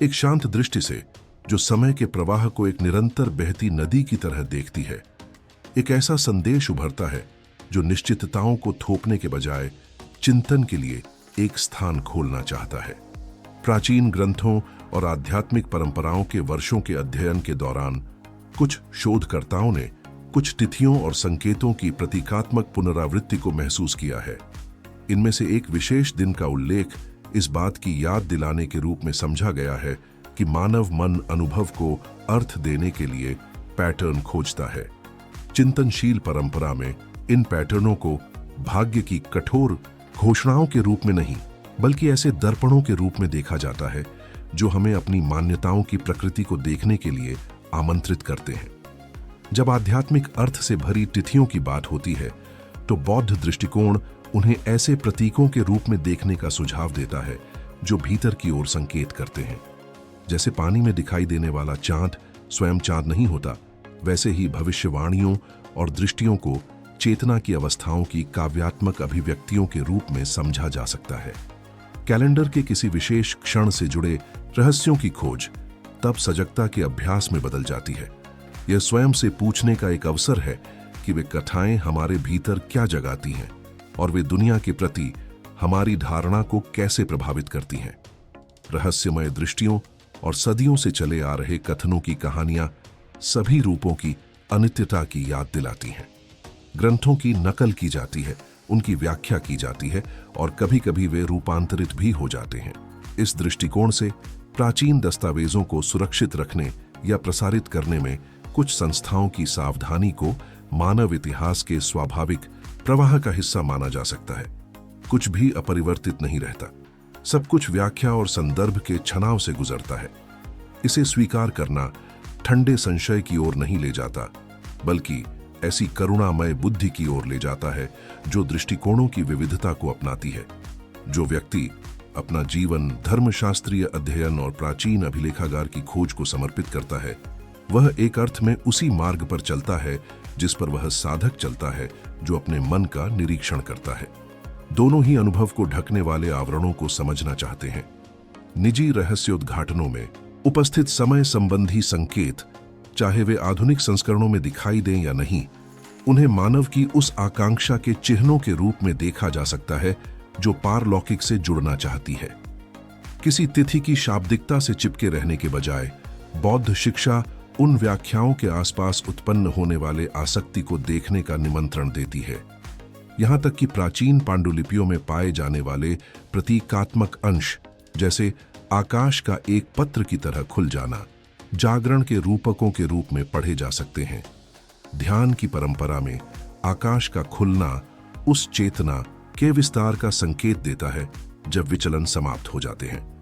एक शांत दृष्टि से जो समय के प्रवाह को एक निरंतर बहती नदी की तरह देखती है। एक ऐसा संदेश उभरता है जो निश्चितताओं को थोपने के बजाय चिंतन के लिए एक स्थान खोलना चाहता है। प्राचीन ग्रंथों और आध्यात्मिक परंपराओं के वर्षों के अध्ययन के दौरान कुछ शोधकर्ताओं ने कुछ तिथियों और संकेतों की प्रतीकात्मक पुनरावृत्ति को महसूस किया है। इनमें से एक विशेष दिन का उल्लेख इस बात की याद दिलाने के रूप में समझा गया है कि मानव मन अनुभव को अर्थ देने के लिए पैटर्न खोजता है। चिंतनशील परंपरा में इन पैटर्नों को भाग्य की कठोर घोषणाओं के रूप में नहीं, बल्कि ऐसे दर्पणों के रूप में देखा जाता है जो हमें अपनी मान्यताओं की प्रकृति को देखने के लिए आमंत्रित करते हैं। जब आध्यात्मिक अर्थ से भरी तिथियों की बात होती है, तो बौद्ध दृष्टिकोण उन्हें ऐसे प्रतीकों के रूप में देखने का सुझाव देता है जो भीतर की ओर संकेत करते हैं। जैसे पानी में दिखाई देने वाला चांद स्वयं चांद नहीं होता, वैसे ही भविष्यवाणियों और दृष्टियों को चेतना की अवस्थाओं की काव्यात्मक अभिव्यक्तियों के रूप में समझा जा सकता है। कैलेंडर के किसी विशेष क्षण से जुड़े रहस्यों की खोज तब सजगता के अभ्यास में बदल जाती है। यह स्वयं से पूछने का एक अवसर है कि वे कथाएं हमारे भीतर क्या जगाती हैं और वे दुनिया के प्रति हमारी धारणा को कैसे प्रभावित करती हैं। रहस्यमय दृष्टियों और सदियों से चले आ रहे कथनों की कहानियां सभी रूपों की अनित्यता की याद दिलाती हैं। ग्रंथों की नकल की जाती है, उनकी व्याख्या की जाती है और कभी-कभी वे रूपांतरित भी हो जाते हैं। इस दृष्टिकोण से प्राचीन दस्तावेजों को सुरक्षित रखने या प्रसारित करने में कुछ संस्थाओं की सावधानी को मानव इतिहास के स्वाभाविक प्रवाह का हिस्सा माना जा सकता है। कुछ भी अपरिवर्तित नहीं रहता, सब कुछ व्याख्या और संदर्भ के छनाव से गुजरता है। इसे स्वीकार करना ठंडे संशय की ओर नहीं ले जाता, बल्कि ऐसी करुणामय बुद्धि की ओर ले जाता है जो दृष्टिकोणों की विविधता को अपनाती है। जो व्यक्ति अपना जीवन धर्मशास्त्रीय अध्ययन और प्राचीन अभिलेखागार की खोज को समर्पित करता है, वह एक अर्थ में उसी मार्ग पर चलता है जिस पर वह साधक चलता है जो अपने मन का निरीक्षण करता है। दोनों ही अनुभव को ढकने वाले आवरणों को समझना चाहते हैं। निजी रहस्योद्घाटनों में उपस्थित समय संबंधी संकेत, चाहे वे आधुनिक संस्करणों में दिखाई दें या नहीं, उन्हें मानव की उस आकांक्षा के चिन्हों के रूप में देखा जा सकता है जो पारलौकिक से जुड़ना चाहती है। किसी तिथि की शाब्दिकता से चिपके रहने के बजाय बौद्ध शिक्षा उन व्याख्याओं के आसपास उत्पन्न होने वाले आसक्ति को देखने का निमंत्रण देती है। यहां तक कि प्राचीन पांडुलिपियों में पाए जाने वाले प्रतीकात्मक अंश, जैसे आकाश का एक पत्र की तरह खुल जाना, जागरण के रूपकों के रूप में पढ़े जा सकते हैं। ध्यान की परंपरा में आकाश का खुलना उस चेतना के विस्तार का संकेत देता है जब विचलन समाप्त हो जाते हैं।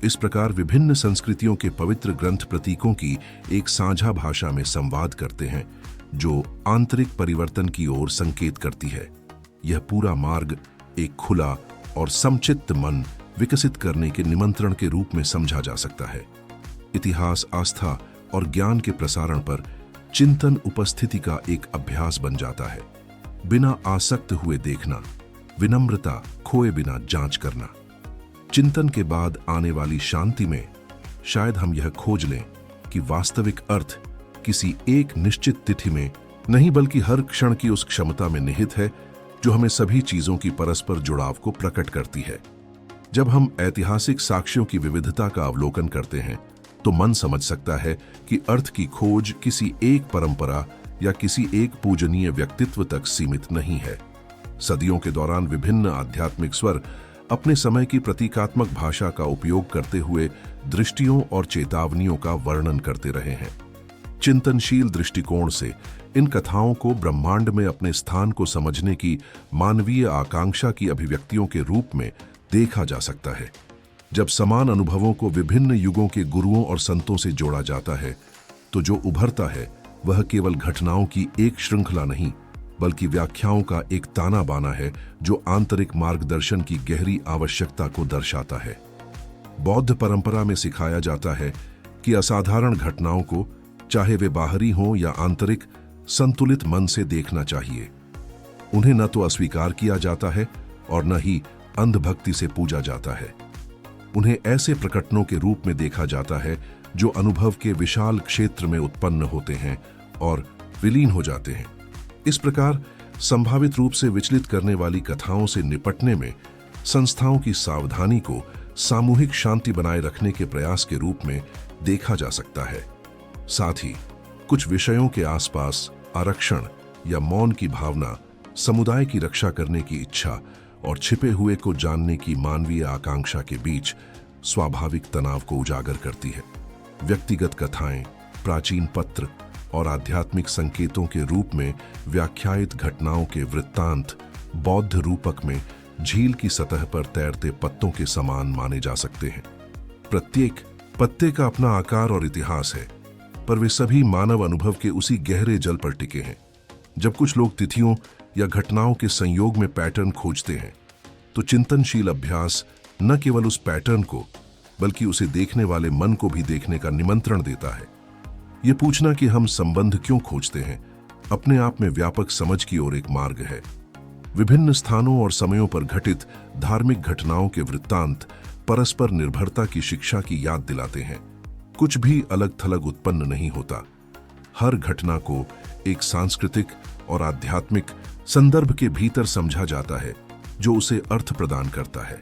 इस प्रकार विभिन्न संस्कृतियों के पवित्र ग्रंथ प्रतीकों की एक साझा भाषा में संवाद करते हैं जो आंतरिक परिवर्तन की ओर संकेत करती है। यह पूरा मार्ग एक खुला और समचित्त मन विकसित करने के निमंत्रण के रूप में समझा जा सकता है। इतिहास, आस्था और ज्ञान के प्रसारण पर चिंतन उपस्थिति का एक अभ्यास बन जाता है। बिना आसक्त हुए देखना, विनम्रता खोए बिना जांच करना। चिंतन के बाद आने वाली शांति में शायद हम यह खोज लें कि वास्तविक अर्थ किसी एक निश्चित तिथि में नहीं, बल्कि हर क्षण की उस क्षमता में निहित है जो हमें सभी चीजों की परस्पर जुड़ाव को प्रकट करती है। जब हम ऐतिहासिक साक्ष्यों की विविधता का अवलोकन करते हैं, तो मन समझ सकता है कि अर्थ की खोज किसी एक परंपरा या किसी एक पूजनीय व्यक्तित्व तक सीमित नहीं है। सदियों के दौरान विभिन्न आध्यात्मिक स्वर अपने समय की प्रतीकात्मक भाषा का उपयोग करते हुए दृष्टियों और चेतावनियों का वर्णन करते रहे हैं। चिंतनशील दृष्टिकोण से इन कथाओं को ब्रह्मांड में अपने स्थान को समझने की मानवीय आकांक्षा की अभिव्यक्तियों के रूप में देखा जा सकता है। जब समान अनुभवों को विभिन्न युगों के गुरुओं और संतों से जोड़ा जाता है, तो जो उभरता है वह केवल घटनाओं की एक श्रृंखला नहीं, बल्कि व्याख्याओं का एक ताना बाना है जो आंतरिक मार्गदर्शन की गहरी आवश्यकता को दर्शाता है। बौद्ध परंपरा में सिखाया जाता है कि असाधारण घटनाओं को, चाहे वे बाहरी हों या आंतरिक, संतुलित मन से देखना चाहिए। उन्हें न तो अस्वीकार किया जाता है और न ही अंधभक्ति से पूजा जाता है। उन्हें ऐसे प्रकटनों के रूप में देखा जाता है जो अनुभव के विशाल क्षेत्र में उत्पन्न होते हैं और विलीन हो जाते हैं। इस प्रकार संभावित रूप से विचलित करने वाली कथाओं से निपटने में संस्थाओं की सावधानी को सामूहिक शांति बनाए रखने के प्रयास के रूप में देखा जा सकता है। साथ ही कुछ विषयों के आसपास आरक्षण या मौन की भावना समुदाय की रक्षा करने की इच्छा और छिपे हुए को जानने की मानवीय आकांक्षा के बीच स्वाभाविक तनाव को उजागर करती है। व्यक्तिगत कथाएं, प्राचीन पत्र और आध्यात्मिक संकेतों के रूप में व्याख्यायित घटनाओं के वृत्तांत बौद्ध रूपक में झील की सतह पर तैरते पत्तों के समान माने जा सकते हैं। प्रत्येक पत्ते का अपना आकार और इतिहास है, पर वे सभी मानव अनुभव के उसी गहरे जल पर टिके हैं। जब कुछ लोग तिथियों या घटनाओं के संयोग में पैटर्न खोजते हैं, तो चिंतनशील अभ्यास न केवल उस पैटर्न को बल्कि उसे देखने वाले मन को भी देखने का निमंत्रण देता है। यह पूछना कि हम संबंध क्यों खोजते हैं, अपने आप में व्यापक समझ की ओर एक मार्ग है। विभिन्न स्थानों और समयों पर घटित धार्मिक घटनाओं के वृत्तांत परस्पर निर्भरता की शिक्षा की याद दिलाते हैं। कुछ भी अलग थलग उत्पन्न नहीं होता। हर घटना को एक सांस्कृतिक और आध्यात्मिक संदर्भ के भीतर समझा जाता है, जो उसे अर्थ प्रदान करता है।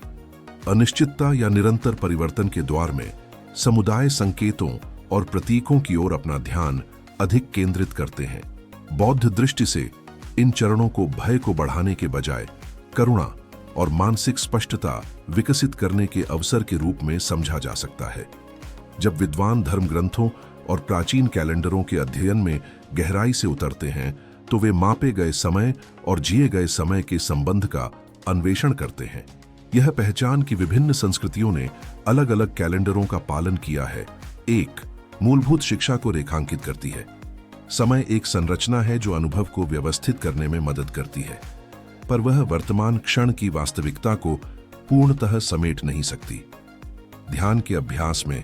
अनिश्चितता या निरंतर परिवर्तन के द्वार में समुदाय संकेतों और प्रतीकों की ओर अपना ध्यान अधिक केंद्रित करते हैं। बौद्ध दृष्टि से इन चरणों को भय को बढ़ाने के बजाय करुणा और मानसिक स्पष्टता विकसित करने के अवसर के रूप में समझा जा सकता है। जब विद्वान धर्म ग्रंथों और प्राचीन कैलेंडरों के अध्ययन में गहराई से उतरते हैं, तो वे मापे गए समय और जिए गए समय के संबंध का अन्वेषण करते हैं। यह पहचान कि विभिन्न संस्कृतियों ने अलग अलग कैलेंडरों का पालन किया है, एक मूलभूत शिक्षा को रेखांकित करती है। समय एक संरचना है जो अनुभव को व्यवस्थित करने में मदद करती है, पर वह वर्तमान क्षण की वास्तविकता को पूर्णतः समेट नहीं सकती। ध्यान के अभ्यास में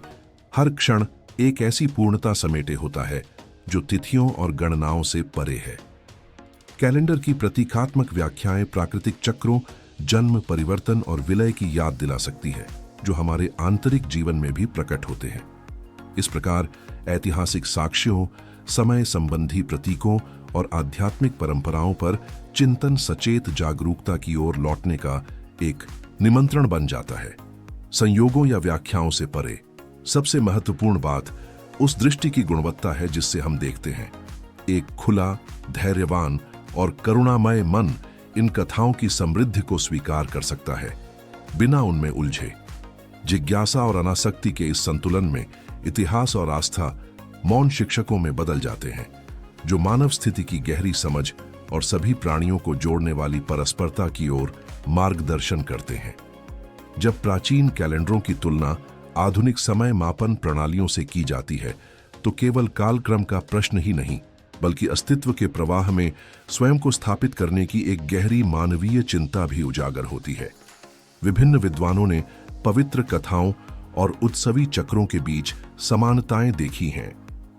हर क्षण एक ऐसी पूर्णता समेटे होता है जो तिथियों और गणनाओं से परे है। कैलेंडर की प्रतीकात्मक व्याख्याएं प्राकृतिक चक्रों, जन्म, परिवर्तन और विलय की याद दिला सकती है, जो हमारे आंतरिक जीवन में भी प्रकट होते हैं। इस प्रकार ऐतिहासिक साक्ष्यों, समय संबंधी प्रतीकों और आध्यात्मिक परंपराओं पर चिंतन सचेत जागरूकता की ओर लौटने का एक निमंत्रण बन जाता है। संयोगों या व्याख्याओं से परे सबसे महत्वपूर्ण बात उस दृष्टि की गुणवत्ता है जिससे हम देखते हैं। एक खुला, धैर्यवान और करुणामय मन इन कथाओं की समृद्धि को स्वीकार कर सकता है, बिना उनमें उलझे। जिज्ञासा और अनासक्ति के इस संतुलन में इतिहास और आस्था मौन शिक्षकों में बदल जाते हैं, जो मानव स्थिति की गहरी समझ और सभी प्राणियों को जोड़ने वाली परस्परता की ओर मार्गदर्शन करते हैं। जब प्राचीन कैलेंडरों की तुलना आधुनिक समय मापन प्रणालियों से की जाती है, तो केवल कालक्रम का प्रश्न ही नहीं, बल्कि अस्तित्व के प्रवाह में स्वयं को स्थापित करने की एक गहरी मानवीय चिंता भी उजागर होती है। विभिन्न विद्वानों ने पवित्र कथाओं और उत्सवी चक्रों के बीच समानताएं देखी हैं,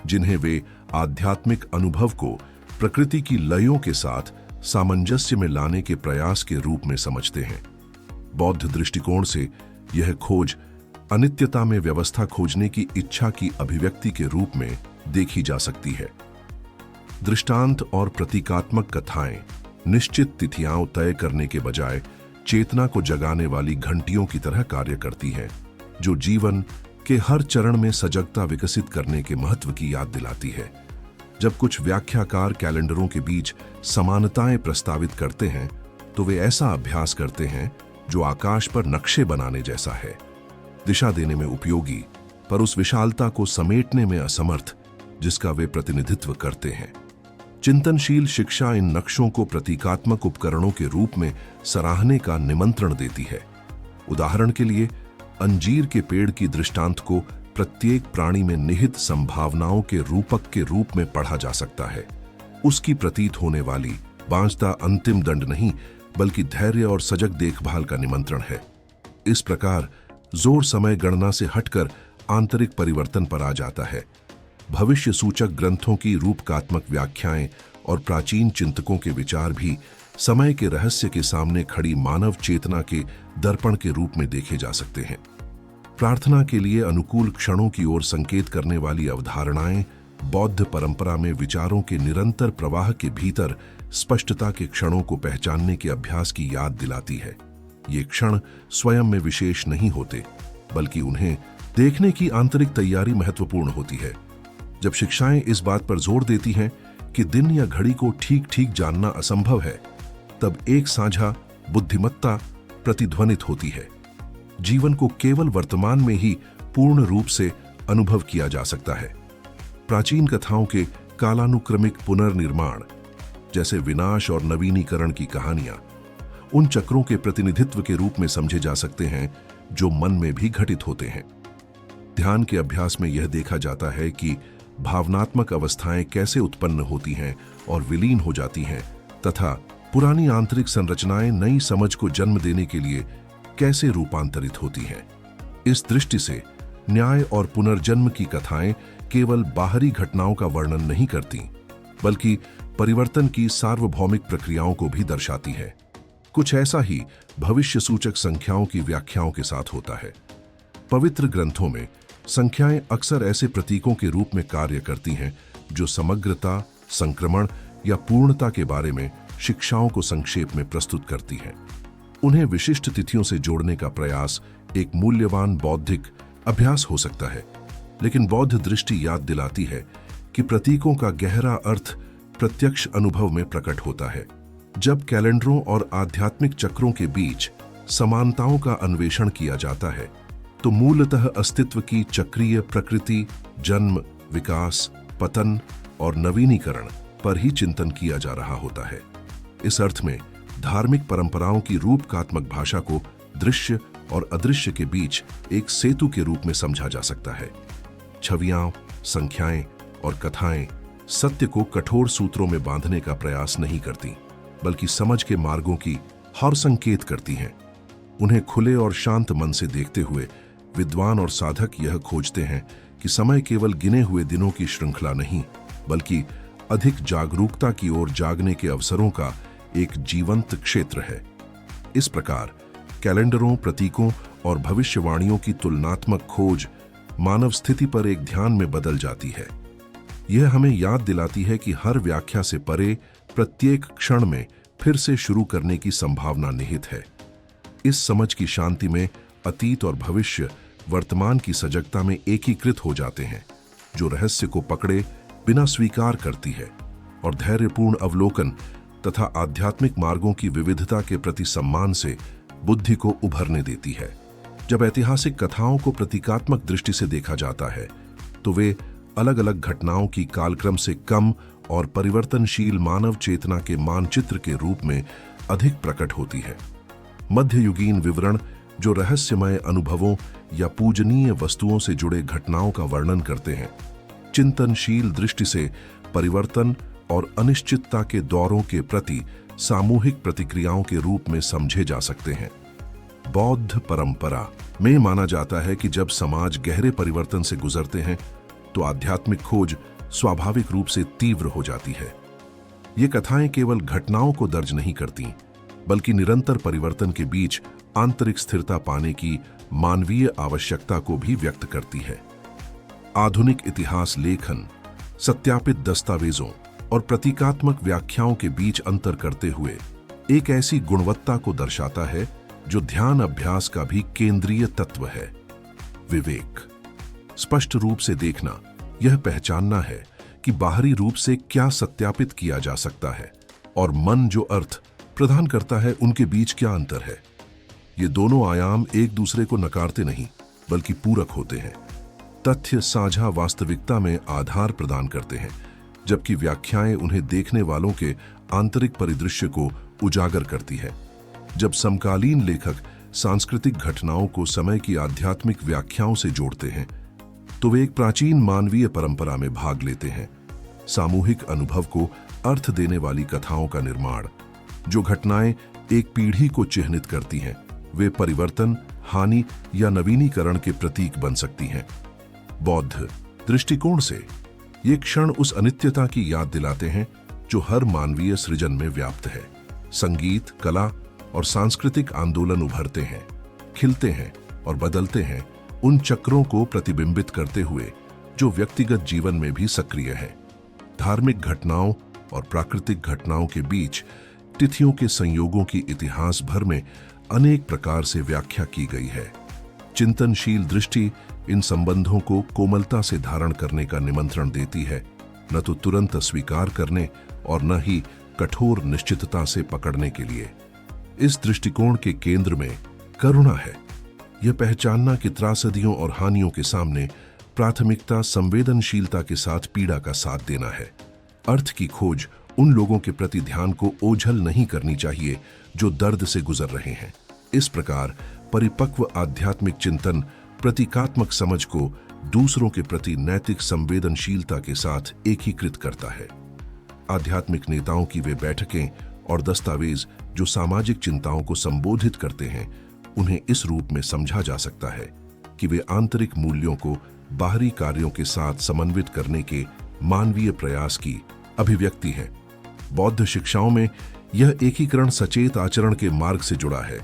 जिन्हें वे आध्यात्मिक अनुभव को प्रकृति की लयों के साथ सामंजस्य में लाने के प्रयास के रूप में समझते हैं। बौद्ध दृष्टिकोण से यह खोज अनित्यता में व्यवस्था खोजने की इच्छा की अभिव्यक्ति के रूप में देखी जा सकती है। दृष्टांत और प्रतीकात्मक कथाएं निश्चित तिथियां तय करने के बजाय चेतना को जगाने वाली घंटियों की तरह कार्य करती हैं, जो जीवन के हर चरण में सजगता विकसित करने के महत्व की याद दिलाती है। जब कुछ व्याख्याकार कैलेंडरों के बीच समानताएं प्रस्तावित करते हैं, तो वे ऐसा अभ्यास करते हैं जो आकाश पर नक्शे बनाने जैसा है, दिशा देने में उपयोगी, पर उस विशालता को समेटने में असमर्थ जिसका वे प्रतिनिधित्व करते हैं। चिंतनशील शिक्षा इन नक्शों को प्रतीकात्मक उपकरणों के रूप में सराहने का निमंत्रण देती है। उदाहरण के लिए, अंजीर के पेड़ की दृष्टांत को प्रत्येक प्राणी में निहित संभावनाओं के रूपक के रूप में पढ़ा जा सकता है। उसकी प्रतीत होने वाली बांझता अंतिम दंड नहीं, बल्कि धैर्य और सजग देखभाल का निमंत्रण है। इस प्रकार जोर समय गणना से हटकर आंतरिक परिवर्तन पर आ जाता है। भविष्य सूचक ग्रंथों की रूपकात्मक व्याख्याएं और प्राचीन चिंतकों के विचार भी समय के रहस्य के सामने खड़ी मानव चेतना के दर्पण के रूप में देखे जा सकते हैं। प्रार्थना के लिए अनुकूल क्षणों की ओर संकेत करने वाली अवधारणाएं बौद्ध परंपरा में विचारों के निरंतर प्रवाह के भीतर स्पष्टता के क्षणों को पहचानने के अभ्यास की याद दिलाती है। ये क्षण स्वयं में विशेष नहीं होते, बल्कि उन्हें देखने की आंतरिक तैयारी महत्वपूर्ण होती है। जब शिक्षाएं इस बात पर जोर देती हैं कि दिन या घड़ी को ठीक ठीक जानना असंभव है, तब एक साझा बुद्धिमत्ता प्रतिध्वनित होती है। जीवन को केवल वर्तमान में ही पूर्ण रूप से अनुभव किया जा सकता है। प्राचीन कथाओं के कालानुक्रमिक पुनर्निर्माण, जैसे विनाश और नवीनीकरण की कहानियां, उन चक्रों के प्रतिनिधित्व के रूप में समझे जा सकते हैं जो मन में भी घटित होते हैं। ध्यान के अभ्यास में यह देखा जाता है कि भावनात्मक अवस्थाएं कैसे उत्पन्न होती हैं और विलीन हो जाती हैं, तथा पुरानी आंतरिक संरचनाएं नई समझ को जन्म देने के लिए कैसे रूपांतरित होती हैं। इस दृष्टि से न्याय और पुनर्जन्म की कथाएं केवल बाहरी घटनाओं का वर्णन नहीं करती, बल्कि परिवर्तन की सार्वभौमिक प्रक्रियाओं को भी दर्शाती है। कुछ ऐसा ही भविष्य सूचक संख्याओं की व्याख्याओं के साथ होता है। पवित्र ग्रंथों में संख्याएं अक्सर ऐसे प्रतीकों के रूप में कार्य करती हैं जो समग्रता, संक्रमण या पूर्णता के बारे में शिक्षाओं को संक्षेप में प्रस्तुत करती हैं। उन्हें विशिष्ट तिथियों से जोड़ने का प्रयास एक मूल्यवान बौद्धिक अभ्यास हो सकता है, लेकिन बौद्ध दृष्टि याद दिलाती है कि प्रतीकों का गहरा अर्थ प्रत्यक्ष अनुभव में प्रकट होता है। जब कैलेंडरों और आध्यात्मिक चक्रों के बीच समानताओं का अन्वेषण किया जाता है, तो मूलतः अस्तित्व की चक्रीय प्रकृति, जन्म, विकास, पतन और नवीनीकरण पर ही चिंतन किया जा रहा होता है। इस अर्थ में धार्मिक परंपराओं की रूपकात्मक भाषा को दृश्य और अदृश्य के बीच एक सेतु के रूप में समझा जा सकता है। छवियां, संख्याएं और कथाएं सत्य को कठोर सूत्रों में बांधने का प्रयास नहीं करती, बल्कि समझ के मार्गों की हर संकेत करती हैं। उन्हें खुले और शांत मन से देखते हुए विद्वान और साधक यह खोजते हैं कि समय केवल गिने हुए दिनों की श्रृंखला नहीं, बल्कि अधिक जागरूकता की ओर जागने के अवसरों का एक जीवंत क्षेत्र है। इस प्रकार कैलेंडरों, प्रतीकों और भविष्यवाणियों की तुलनात्मक खोज मानव स्थिति पर एक ध्यान में बदल जाती है। यह हमें याद दिलाती है कि हर व्याख्या से परे प्रत्येक क्षण में फिर से शुरू करने की संभावना निहित है। इस समझ की शांति में अतीत और भविष्य वर्तमान की सजगता में एकीकृत हो जाते हैं, जो रहस्य को पकड़े बिना स्वीकार करती है और धैर्यपूर्ण अवलोकन तथा आध्यात्मिक मार्गों की विविधता के प्रति सम्मान से बुद्धि को उभरने देती है। जब ऐतिहासिक कथाओं को प्रतीकात्मक दृष्टि से देखा जाता है, तो वे अलग अलग घटनाओं की कालक्रम से कम और परिवर्तनशील मानव चेतना के मानचित्र के रूप में अधिक प्रकट होती है। मध्ययुगीन विवरण, जो रहस्यमय अनुभवों या पूजनीय वस्तुओं से जुड़े घटनाओं का वर्णन करते हैं, चिंतनशील दृष्टि से परिवर्तन और अनिश्चितता के दौरों के प्रति सामूहिक प्रतिक्रियाओं के रूप में समझे जा सकते हैं। बौद्ध परंपरा में माना जाता है कि जब समाज गहरे परिवर्तन से गुजरते हैं, तो आध्यात्मिक खोज स्वाभाविक रूप से तीव्र हो जाती है। ये कथाएं केवल घटनाओं को दर्ज नहीं करती, बल्कि निरंतर परिवर्तन के बीच आंतरिक स्थिरता पाने की मानवीय आवश्यकता को भी व्यक्त करती है। आधुनिक इतिहास लेखन सत्यापित दस्तावेजों और प्रतीकात्मक व्याख्याओं के बीच अंतर करते हुए एक ऐसी गुणवत्ता को दर्शाता है जो ध्यान अभ्यास का भी केंद्रीय तत्व है। विवेक, स्पष्ट रूप से देखना, यह पहचानना है कि बाहरी रूप से क्या सत्यापित किया जा सकता है और मन जो अर्थ प्रदान करता है उनके बीच क्या अंतर है। ये दोनों आयाम एक दूसरे को नकारते नहीं, बल्कि पूरक होते हैं। तथ्य साझा वास्तविकता में आधार प्रदान करते हैं, जबकि व्याख्याएं उन्हें देखने वालों के आंतरिक परिदृश्य को उजागर करती है। जब समकालीन लेखक सांस्कृतिक घटनाओं को समय की आध्यात्मिक व्याख्याओं से जोड़ते हैं, तो वे एक प्राचीन मानवीय परंपरा में भाग लेते हैं। सामूहिक अनुभव को अर्थ देने वाली कथाओं का निर्माण, जो घटनाएं एक पीढ़ी को चिह्नित करती हैं, वे परिवर्तन, हानि या नवीनीकरण के प्रतीक बन सकती हैं। बौद्ध दृष्टिकोण से ये क्षण उस अनित्यता की याद दिलाते हैं जो हर मानवीय सृजन में व्याप्त है। संगीत, कला और सांस्कृतिक आंदोलन उभरते हैं, खिलते हैं और बदलते हैं, उन चक्रों को प्रतिबिंबित करते हुए जो व्यक्तिगत जीवन में भी सक्रिय हैं। धार्मिक घटनाओं और प्राकृतिक घटनाओं के बीच तिथियों के संयोगों की इतिहास भर में अनेक प्रकार से व्याख्या की गई है। चिंतनशील दृष्टि इन संबंधों को कोमलता से धारण करने का निमंत्रण देती है, न तो तुरंत स्वीकार करने और न ही कठोर निश्चितता से पकड़ने के लिए। इस दृष्टिकोण के केंद्र में करुणा है। यह पहचानना कि त्रासदियों और हानियों के सामने प्राथमिकता संवेदनशीलता के साथ पीड़ा का साथ देना है। अर्थ की खोज उन लोगों के प्रति ध्यान को ओझल नहीं करनी चाहिए जो दर्द से गुजर रहे हैं। इस प्रकार परिपक्व आध्यात्मिक चिंतन प्रतीकात्मक समझ को दूसरों के प्रति नैतिक संवेदनशीलता के साथ एकीकृत करता है। आध्यात्मिक नेताओं की वे बैठकें और दस्तावेज जो सामाजिक चिंताओं को संबोधित करते हैं, उन्हें इस रूप में समझा जा सकता है कि वे आंतरिक मूल्यों को बाहरी कार्यों के साथ समन्वित करने के मानवीय प्रयास की अभिव्यक्ति है। बौद्ध शिक्षाओं में यह एकीकरण सचेत आचरण के मार्ग से जुड़ा है।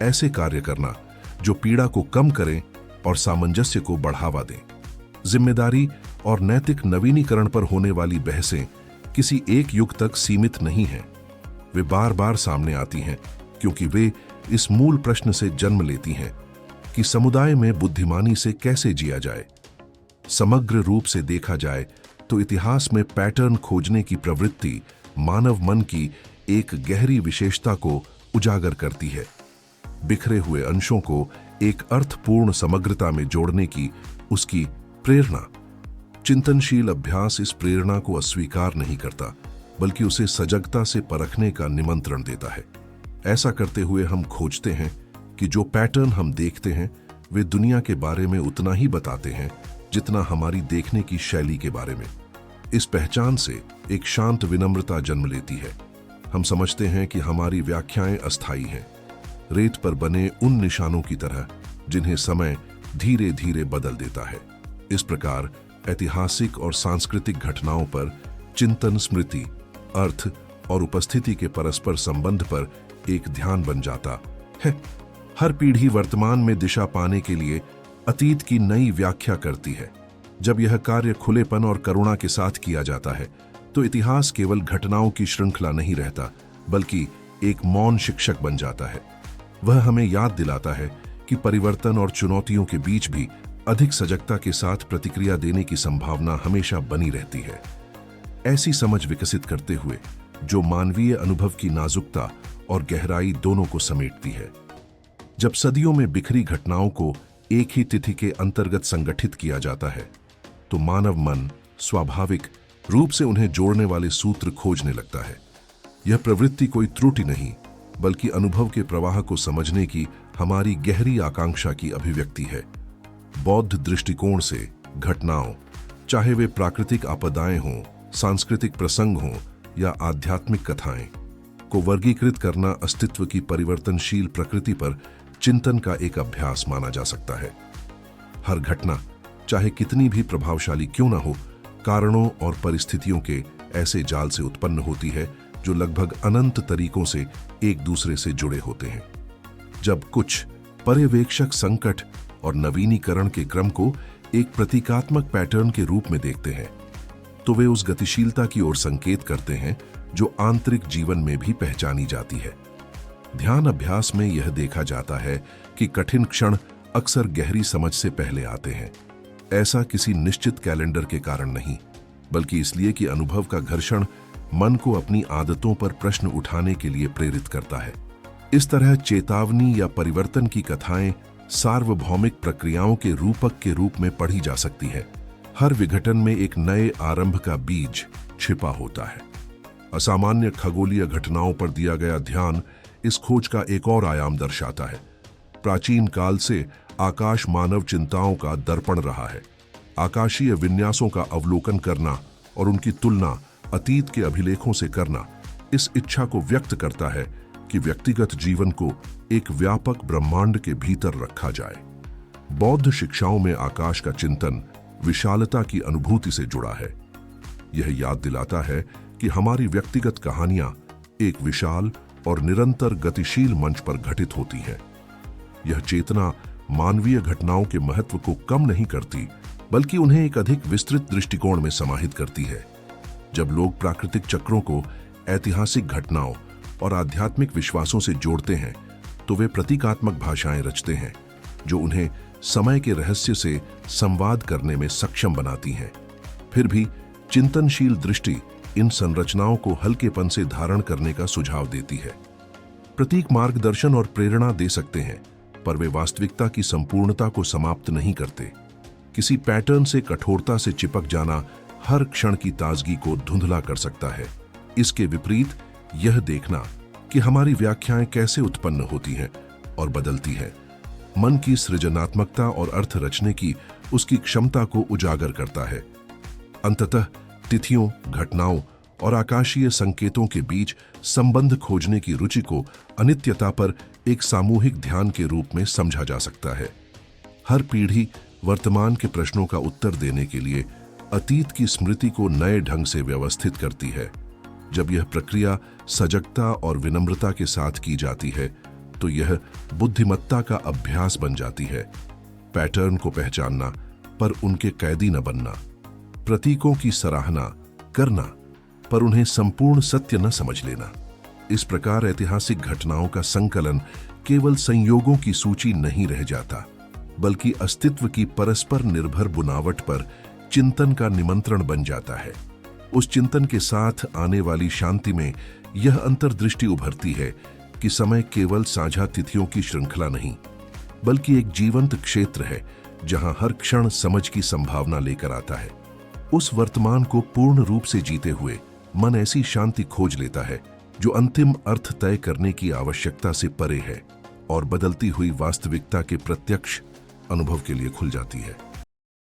ऐसे कार्य करना जो पीड़ा को कम करें और सामंजस्य को बढ़ावा दें। जिम्मेदारी और नैतिक नवीनीकरण पर होने वाली बहसें किसी एक युग तक सीमित नहीं हैं। वे बार बार सामने आती हैं क्योंकि वे इस मूल प्रश्न से जन्म लेती हैं कि समुदाय में बुद्धिमानी से कैसे जिया जाए। समग्र रूप से देखा जाए तो इतिहास में पैटर्न खोजने की प्रवृत्ति मानव मन की एक गहरी विशेषता को उजागर करती है। बिखरे हुए अंशों को एक अर्थपूर्ण समग्रता में जोड़ने की उसकी प्रेरणा। चिंतनशील अभ्यास इस प्रेरणा को अस्वीकार नहीं करता, बल्कि उसे सजगता से परखने का निमंत्रण देता है। ऐसा करते हुए हम खोजते हैं कि जो पैटर्न हम देखते हैं वे दुनिया के बारे में उतना ही बताते हैं जितना हमारी देखने की शैली के बारे में। इस पहचान से एक शांत विनम्रता जन्म लेती है। हम समझते हैं कि हमारी व्याख्याएं अस्थायी हैं, रेत पर बने उन निशानों की तरह जिन्हें समय धीरे धीरे बदल देता है। इस प्रकार ऐतिहासिक और सांस्कृतिक घटनाओं पर चिंतन स्मृति, अर्थ और उपस्थिति के परस्पर संबंध पर एक ध्यान बन जाता है। हर पीढ़ी वर्तमान में दिशा पाने के लिए अतीत की नई व्याख्या करती है। जब यह कार्य खुलेपन और करुणा के साथ किया जाता है तो इतिहास केवल घटनाओं की श्रृंखला नहीं रहता, बल्कि एक मौन शिक्षक बन जाता है। वह हमें याद दिलाता है कि परिवर्तन और चुनौतियों के बीच भी अधिक सजगता के साथ प्रतिक्रिया देने की संभावना हमेशा बनी रहती है। ऐसी समझ विकसित करते हुए जो मानवीय अनुभव की नाजुकता और गहराई दोनों को समेटती है। जब सदियों में बिखरी घटनाओं को एक ही तिथि के अंतर्गत संगठित किया जाता है तो मानव मन स्वाभाविक रूप से उन्हें जोड़ने वाले सूत्र खोजने लगता है। यह प्रवृत्ति कोई त्रुटि नहीं, बल्कि अनुभव के प्रवाह को समझने की हमारी गहरी आकांक्षा की अभिव्यक्ति है। बौद्ध दृष्टिकोण से घटनाओं, चाहे वे प्राकृतिक आपदाएं हों, सांस्कृतिक प्रसंग हों या आध्यात्मिक कथाएं, को वर्गीकृत करना अस्तित्व की परिवर्तनशील प्रकृति पर चिंतन का एक अभ्यास माना जा सकता है। हर घटना, चाहे कितनी भी प्रभावशाली क्यों न हो, कारणों और परिस्थितियों के ऐसे जाल से उत्पन्न होती है जो लगभग अनंत तरीकों से एक दूसरे से जुड़े होते हैं। जब कुछ पर्यवेक्षक संकट और नवीनीकरण के क्रम को एक प्रतीकात्मक पैटर्न के रूप में देखते हैं, तो वे उस गतिशीलता की ओर संकेत करते हैं जो आंतरिक जीवन में भी पहचानी जाती है। ध्यान अभ्यास में यह देखा जाता है कि कठिन क्षण अक्सर गहरी समझ से पहले आते हैं। ऐसा किसी निश्चित कैलेंडर के कारण नहीं, बल्कि इसलिए कि अनुभव का घर्षण मन को अपनी आदतों पर प्रश्न उठाने के लिए प्रेरित करता है। इस तरह चेतावनी या परिवर्तन की कथाएं सार्वभौमिक प्रक्रियाओं के रूपक के रूप में पढ़ी जा सकती है। हर विघटन में एक नए आरंभ का बीज छिपा होता है। असामान्य खगोलीय घटनाओं पर दिया गया ध्यान इस खोज का एक और आयाम दर्शाता है। प्राचीन काल से आकाश मानव चिंताओं का दर्पण रहा है। आकाशीय विन्यासों का अवलोकन करना और उनकी तुलना अतीत के अभिलेखों से करना इस इच्छा को व्यक्त करता है कि व्यक्तिगत जीवन को एक व्यापक ब्रह्मांड के भीतर रखा जाए। बौद्ध शिक्षाओं में आकाश का चिंतन विशालता की अनुभूति से जुड़ा है। यह याद दिलाता है कि हमारी व्यक्तिगत कहानियां एक विशाल और निरंतर गतिशील मंच पर घटित होती हैं। यह चेतना मानवीय घटनाओं के महत्व को कम नहीं करती, बल्कि उन्हें एक अधिक विस्तृत दृष्टिकोण में समाहित करती है। जब लोग प्राकृतिक चक्रों को ऐतिहासिक घटनाओं और आध्यात्मिक विश्वासों से जोड़ते हैं, तो वे प्रतीकात्मक भाषाएं रचते हैं जो उन्हें समय के रहस्य से संवाद करने में सक्षम बनाती हैं। फिर भी चिंतनशील दृष्टि इन संरचनाओं को हल्केपन से धारण करने का सुझाव देती है। प्रतीक मार्गदर्शन और प्रेरणा दे सकते हैं, पर वे वास्तविकता की संपूर्णता को समाप्त नहीं करते। किसी पैटर्न से कठोरता से चिपक जाना हर क्षण की ताजगी को धुंधला कर सकता है। इसके विपरीत यह देखना कि हमारी व्याख्याएं कैसे उत्पन्न होती हैं और बदलती हैं, मन की सृजनात्मकता और अर्थ रचने की उसकी क्षमता को उजागर करता है। अंततः तिथियों, घटनाओं और आकाशीय संकेतों के बीच संबंध खोजने की रुचि को अनित्यता पर एक सामूहिक ध्यान के रूप में समझा जा सकता है। हर पीढ़ी वर्तमान के प्रश्नों का उत्तर देने के लिए अतीत की स्मृति को नए ढंग से व्यवस्थित करती है। जब यह प्रक्रिया सजगता और विनम्रता के साथ की जाती है, तो यह बुद्धिमत्ता का अभ्यास बन जाती है। पैटर्न को पहचानना, पर उनके कैदी न बनना। प्रतीकों की सराहना करना, पर उन्हें संपूर्ण सत्य न समझ लेना। इस प्रकार ऐतिहासिक घटनाओं का संकलन केवल संयोगों की सूची नहीं रह जाता, बल्कि अस्तित्व की परस्पर निर्भर बुनावट पर चिंतन का निमंत्रण बन जाता है। उस चिंतन के साथ आने वाली शांति में यह अंतर्दृष्टि उभरती है कि समय केवल साझा तिथियों की श्रृंखला नहीं, बल्कि एक जीवंत क्षेत्र है जहां हर क्षण समझ की संभावना लेकर आता है। उस वर्तमान को पूर्ण रूप से जीते हुए मन ऐसी शांति खोज लेता है जो अंतिम अर्थ तय करने की आवश्यकता से परे है और बदलती हुई वास्तविकता के प्रत्यक्ष अनुभव के लिए खुल जाती है।